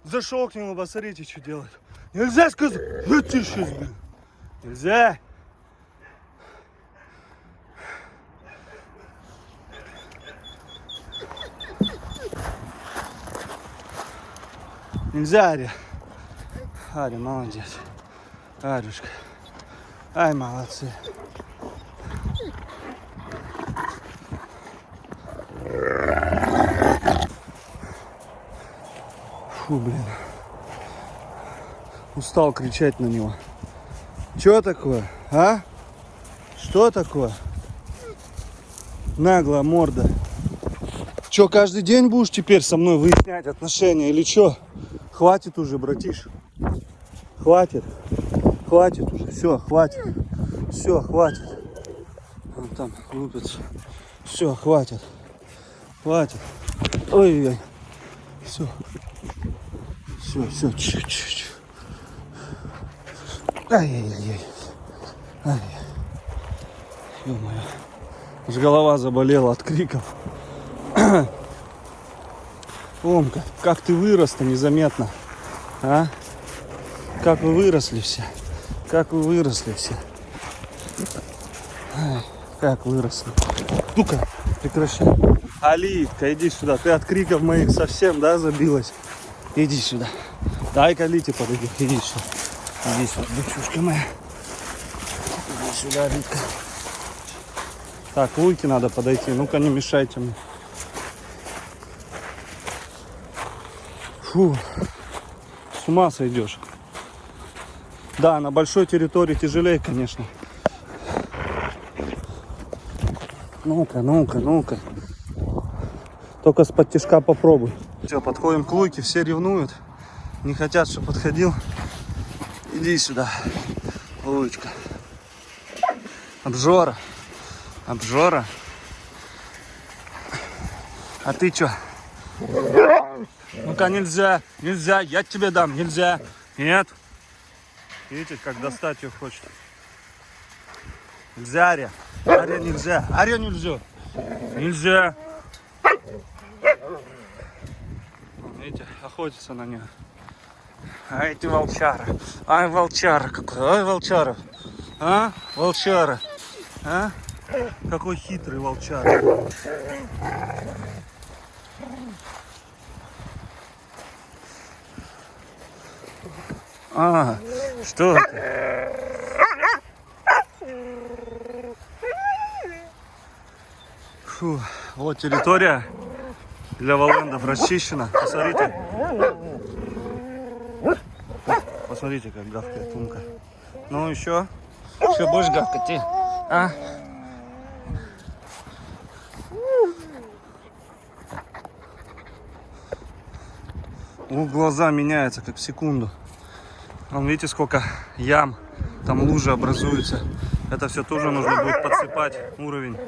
Зашел к нему, посмотрите, что делает. Нельзя сказать, я тебе сейчас, блин. Нельзя. Нельзя, Аря. Аря, молодец. Арюшка. Ай, молодцы. Фу, блин. Устал кричать на него. Что такое, а? Что такое? Наглая морда. Что, каждый день будешь теперь со мной выяснять отношения или что? Хватит уже, братиш. Хватит. Хватит уже. Все, хватит. Все, хватит. Он там лупится. Все, хватит. Хватит. Ой-ой-ой. Все. Все. Чуть-чуть. Ай-яй-яй. Ай. Ё-моё. Аж голова заболела от криков. Омка, как ты вырос-то незаметно, а? Как вы выросли все? Как вы выросли все? Ай, как выросли. Ну-ка, прекращай. Алитка, иди сюда. Ты от криков моих совсем, да, забилась? Иди сюда. Дай-ка Алите подойди. Иди сюда. Иди сюда, дочушка моя. Иди сюда, Алитка. Так, к Луйке надо подойти. Ну-ка, не мешайте мне. Фу, с ума сойдешь. Да, на большой территории тяжелее, конечно. Ну-ка. Только с-под тишка попробуй. Все, подходим к Луйке, все ревнуют. Не хотят, чтобы подходил. Иди сюда, Луечка. Обжора. А ты чё? Ну-ка, нельзя, я тебе дам, нельзя. Нет. Видите, как достать ее хочет. Нельзя, Аря. Аря нельзя. Нельзя. Видите, охотится на нее. Ай, ты волчара. Ай, волчара какой. Ай, волчара. А, волчара. А? Какой хитрый волчара. А, что это? Фу, вот территория для волендов расчищена. Посмотрите, как гавкает Умка. Ну еще будешь гавкать, ты? А? Глаза меняются как в секунду. Вон, видите, сколько ям, там лужи образуются. Это все тоже нужно будет подсыпать, уровень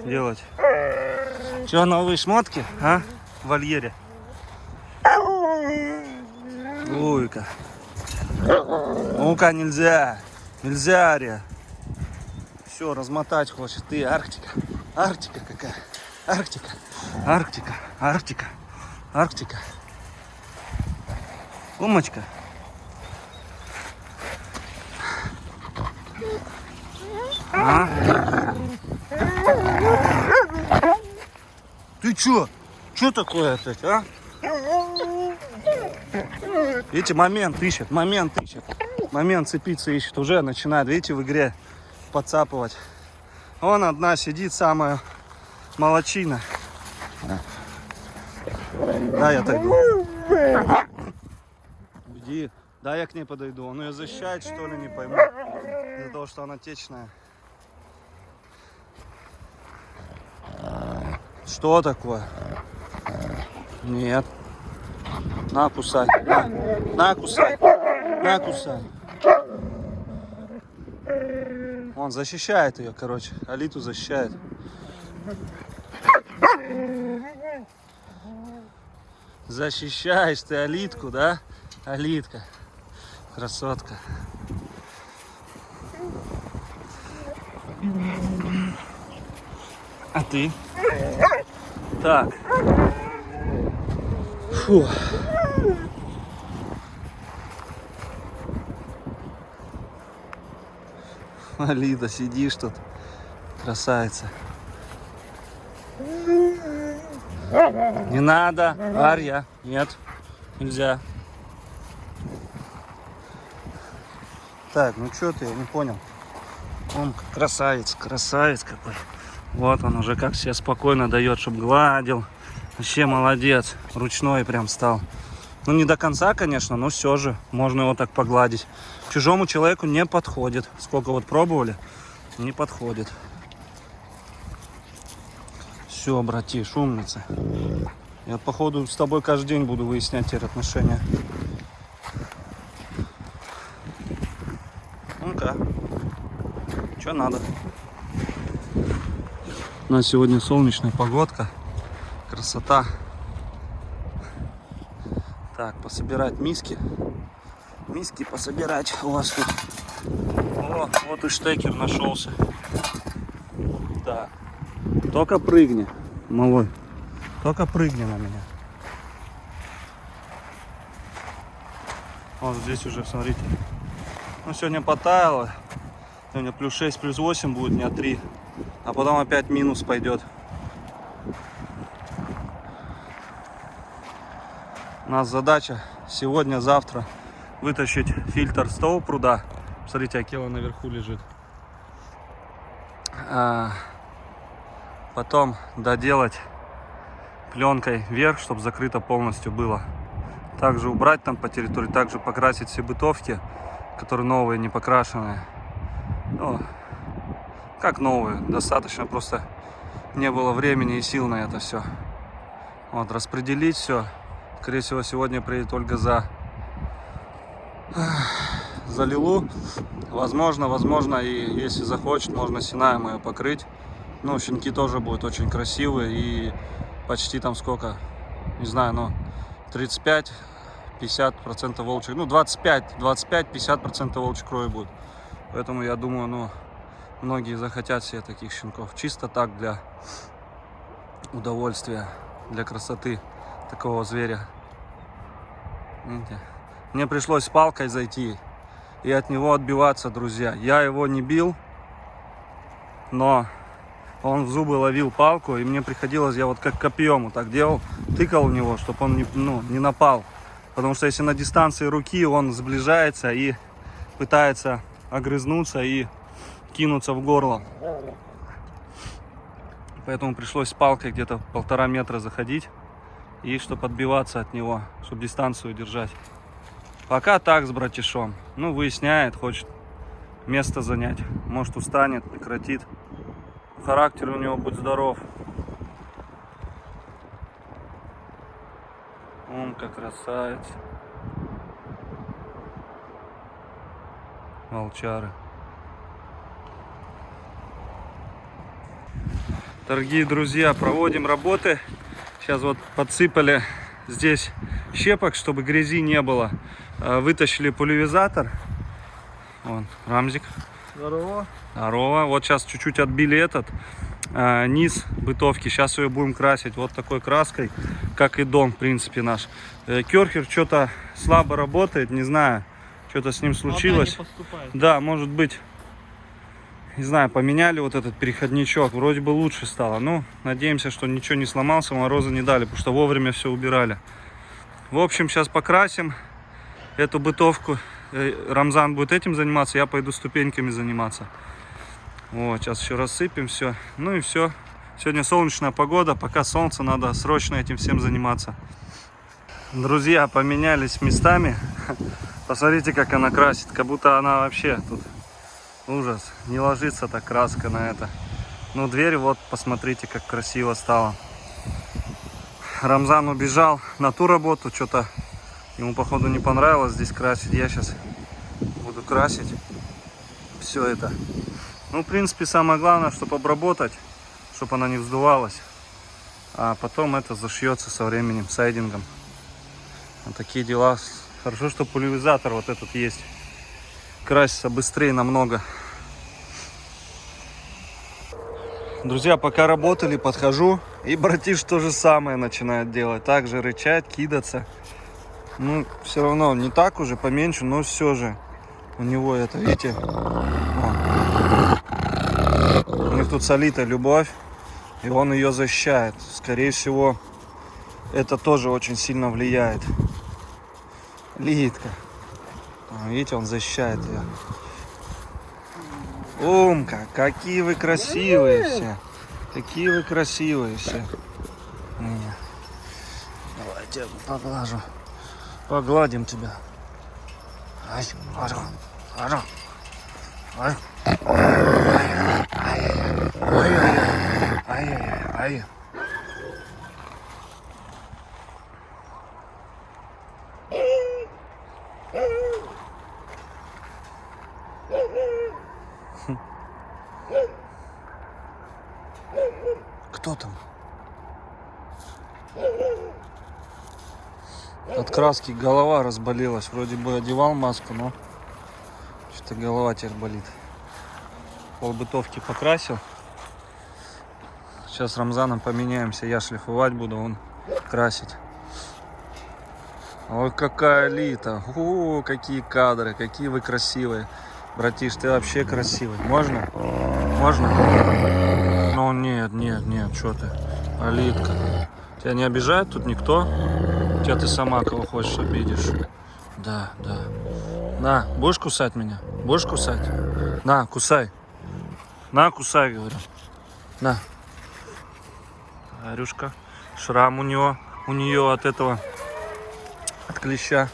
делать. Че, новые шмотки, а? В вольере. Луйка. Ну-ка, нельзя, Ария. Все, размотать хочет. Ты, Арктика. Арктика какая? Арктика. Умочка. А? Ты чё? Чё такое опять, а? Видите, момент ищет. Момент цепиться ищет. Уже начинает, видите, в игре подцапывать. Вон одна сидит, самая молодчина. Да, я так думаю. Иди. Да, я к ней подойду. Он ее защищает, что ли, не пойму. Из-за того, что она течная. Что такое? Нет. На, кусай. На, кусай. Он защищает ее, короче. Алиту защищает. Защищаешь ты Алитку, да? Алитка. Красотка. А ты? Так. Фу. Алида, сидишь тут. Красавица. Не надо, Арья. Нет, нельзя. Так, ну что ты, я не понял. Он красавец, красавец какой. Вот он уже как себя спокойно дает, чтобы гладил. Вообще молодец. Ручной прям стал. Ну не до конца, конечно, но все же можно его так погладить. Чужому человеку не подходит. Сколько вот пробовали, не подходит. Все, братиш, умница. Я, походу, с тобой каждый день буду выяснять теперь отношения. Ну-ка. Что надо? У нас сегодня солнечная погодка. Красота. Так, пособирать миски. Миски пособирать у вас тут. О, вот и штекер нашелся. Так. Только прыгни, малой. Только прыгни на меня. Вот здесь уже, смотрите. Ну, сегодня потаяло. Сегодня плюс 6, плюс 8 будет, дня 3. А потом опять минус пойдет. У нас задача сегодня-завтра вытащить фильтр с того пруда. Смотрите, Акела наверху лежит. Потом доделать пленкой вверх, чтобы закрыто полностью было. Также убрать там по территории, также покрасить все бытовки, которые новые, не покрашенные. Ну, как новые, достаточно, просто не было времени и сил на это все. Вот, распределить все. Скорее всего, сегодня приедет Ольга за Лилу. Возможно, и если захочет, можно синаем ее покрыть. Ну, щенки тоже будут очень красивые и почти там сколько, не знаю, но 35-50% волчьих, ну 25-50% волчьей крови будет. Поэтому я думаю, ну, многие захотят себе таких щенков. Чисто так, для удовольствия, для красоты такого зверя. Видите? Мне пришлось с палкой зайти и от него отбиваться, друзья. Я его не бил, но он в зубы ловил палку, и мне приходилось, я вот как копьем вот так делал, тыкал в него, чтобы он не напал. Потому что если на дистанции руки, он сближается и пытается огрызнуться и кинуться в горло. Поэтому пришлось с палкой где-то 1,5 метра заходить, и чтобы отбиваться от него, чтобы дистанцию держать. Пока так с братишом. Ну, выясняет, хочет место занять. Может, устанет, прекратит. Характер у него, будь здоров. Он как красавец. Волчары. Дорогие друзья, проводим работы. Сейчас вот подсыпали здесь щепок, чтобы грязи не было. Вытащили пульверизатор. Вон, Рамзик. Здорово. Здорово. Вот сейчас чуть-чуть отбили этот низ бытовки. Сейчас ее будем красить вот такой краской, как и дом, в принципе, наш. Керхер что-то слабо работает, не знаю, что-то с ним случилось. Да, может быть, не знаю, поменяли вот этот переходничок. Вроде бы лучше стало. Ну, надеемся, что ничего не сломался, мороза не дали, потому что вовремя все убирали. В общем, сейчас покрасим эту бытовку. Рамзан будет этим заниматься, я пойду ступеньками заниматься. Вот, сейчас еще рассыпем все. Ну и все. Сегодня солнечная погода, пока солнце, надо срочно этим всем заниматься. Друзья, поменялись местами. Посмотрите, как она красит. Как будто она вообще тут ужас. Не ложится так краска на это. Ну, дверь, вот, посмотрите, как красиво стало. Рамзан убежал на ту работу, что-то ему, походу, не понравилось здесь красить. Я сейчас буду красить все это. Ну, в принципе, самое главное, чтобы обработать, чтобы она не вздувалась. А потом это зашьется со временем, сайдингом. Вот такие дела. Хорошо, что пульверизатор вот этот есть. Красится быстрее намного. Друзья, пока работали, подхожу, и братиш то же самое начинает делать. Также рычать, кидаться. Ну, все равно не так уже, поменьше, но все же. У него это, видите? У них тут с Алитой любовь, и он ее защищает. Скорее всего, это тоже очень сильно влияет. Литка. Видите, он защищает ее. Умка, какие вы красивые все. Какие вы красивые все. Давайте я поглажу. Погладим тебя. Ай, ай, ай, ай, ай, ай, ай. Кто там? От краски голова разболелась. Вроде бы одевал маску, но что-то голова теперь болит. Полбытовки покрасил. Сейчас с Рамзаном поменяемся. Я шлифовать буду, он красить. Ой, какая Лита. О, какие кадры, какие вы красивые. Братиш, ты вообще красивый. Можно? Можно? Ну нет, нет, нет, что ты. Алитка. Тебя не обижает тут никто? Тебя ты сама кого хочешь обидишь. Да, да. На, будешь кусать меня? Будешь кусать? На, кусай. На, кусай, говорю. На. Арюшка. Шрам у нее от этого, от клеща.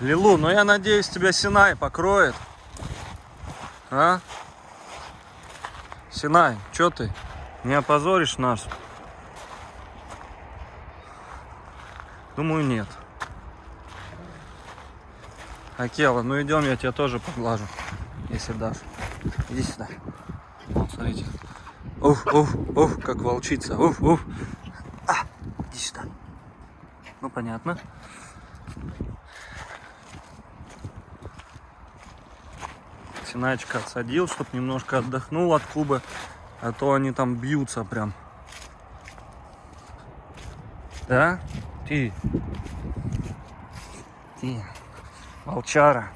Лилу, ну я надеюсь, тебя Синай покроет. А? Синай, что ты? Не опозоришь нас? Думаю, нет. Акела, ну идем, я тебя тоже поглажу, если дашь. Иди сюда. Вот, смотрите. Уф, уф, уф, как волчица. Уф, уф. Иди сюда. Ну, понятно. Синаечка отсадил, чтобы немножко отдохнул от Кубы, а то они там бьются прям. Да? Ты. Волчара.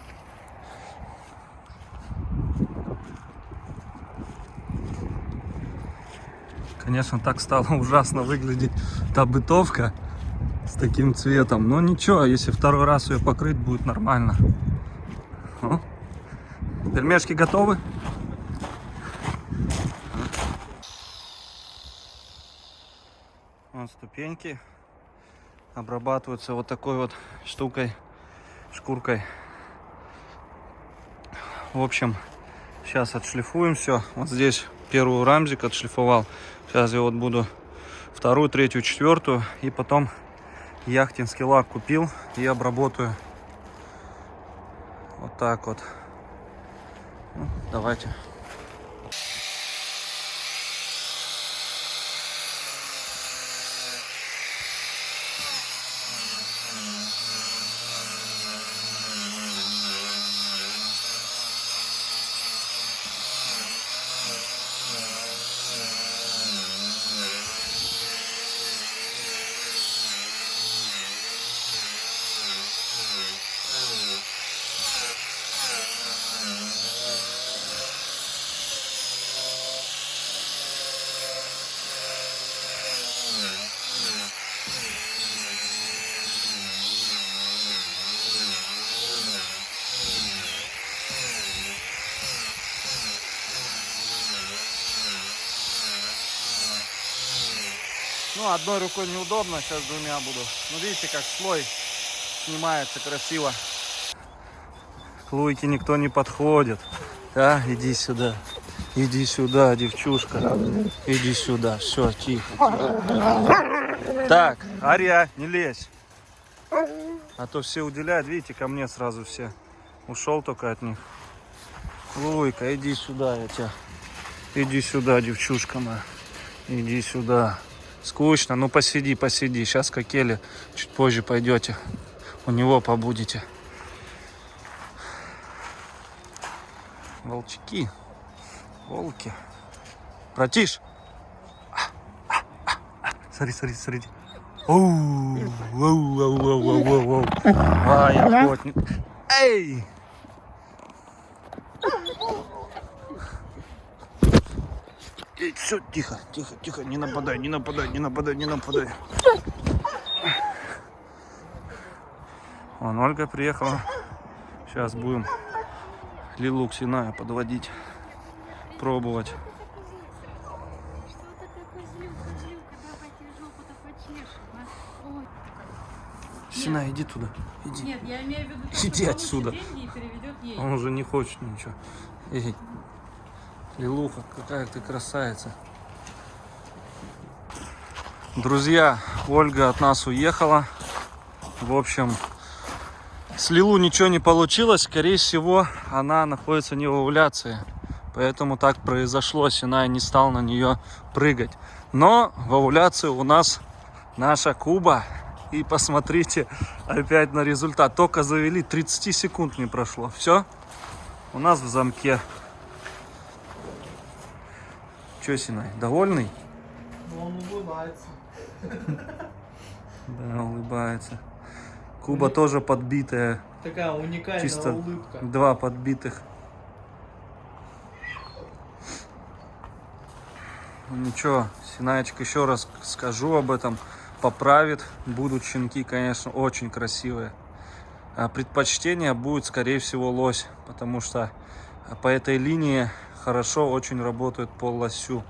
Конечно, так стало ужасно выглядеть та бытовка с таким цветом. Но ничего, если второй раз ее покрыть, будет нормально. О. Пельмешки готовы? Вот ступеньки обрабатываются вот такой вот штукой, шкуркой. В общем, сейчас отшлифуем все. Вот здесь первую рамзик отшлифовал. Сейчас я вот буду вторую, третью, четвертую. И потом яхтинский лак купил и обработаю. Вот так вот. Ну, давайте. Ну, одной рукой неудобно, сейчас двумя буду. Ну, видите, как слой снимается красиво. К Луйке никто не подходит. Да, иди сюда. Иди сюда, девчушка. Иди сюда. Все, тихо. Так, Ария, не лезь. А то все уделяют, видите, ко мне сразу все. Ушел только от них. Луйка, иди сюда, я тебя. Иди сюда, девчушка моя. Иди сюда. Скучно. Ну посиди, посиди. Сейчас к Акеле чуть позже пойдете. У него побудете. Волчки. Волки. Братиш. Смотри, смотри, смотри. Оу, оу, оу, оу, оу, оу. Ай, охотник. Эй! Эй, все, тихо, тихо, тихо, не нападай, не нападай, не нападай, не нападай. Вон Ольга приехала. Сейчас будем Лилу к Синая подводить, пробовать. Сина, иди туда. Иди. Нет, я имею в виду, Иди что отсюда. деньги и переведет ей. Он уже не хочет ничего. Эй, Лилуха, какая ты красавица. Друзья, Ольга от нас уехала. В общем, с Лилу ничего не получилось. Скорее всего, она находится не в овуляции. Поэтому так произошло. Синай не стал на нее прыгать. Но в овуляции у нас наша Куба. И посмотрите опять на результат. Только завели, 30 секунд не прошло. Все, у нас в замке. Че, Синай, довольный? Он улыбается. Да, улыбается. Куба тоже подбитая. Такая уникальная Чисто улыбка. 2 подбитых. Ну, ничего, Синаечка, еще раз скажу об этом. Поправит. Будут щенки, конечно, очень красивые. А предпочтение будет, скорее всего, лось. Потому что по этой линии хорошо очень работает по лосю.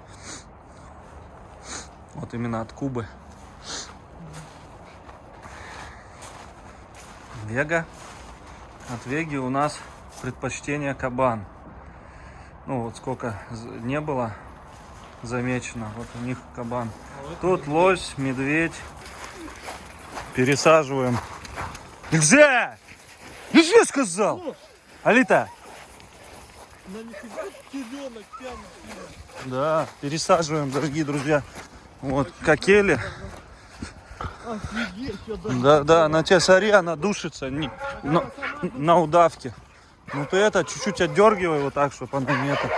Вот именно от Кубы. Вега. От Веги у нас предпочтение кабан. Ну вот сколько не было замечено. Вот у них кабан. Тут лось, медведь. Пересаживаем. Где? Где сказал? Алита? Да, пересаживаем, дорогие друзья. Вот, Акеле. Да, да, на тебя, смотри, она душится на удавке. Ну ты это, чуть-чуть отдергивай вот так, чтобы она не это.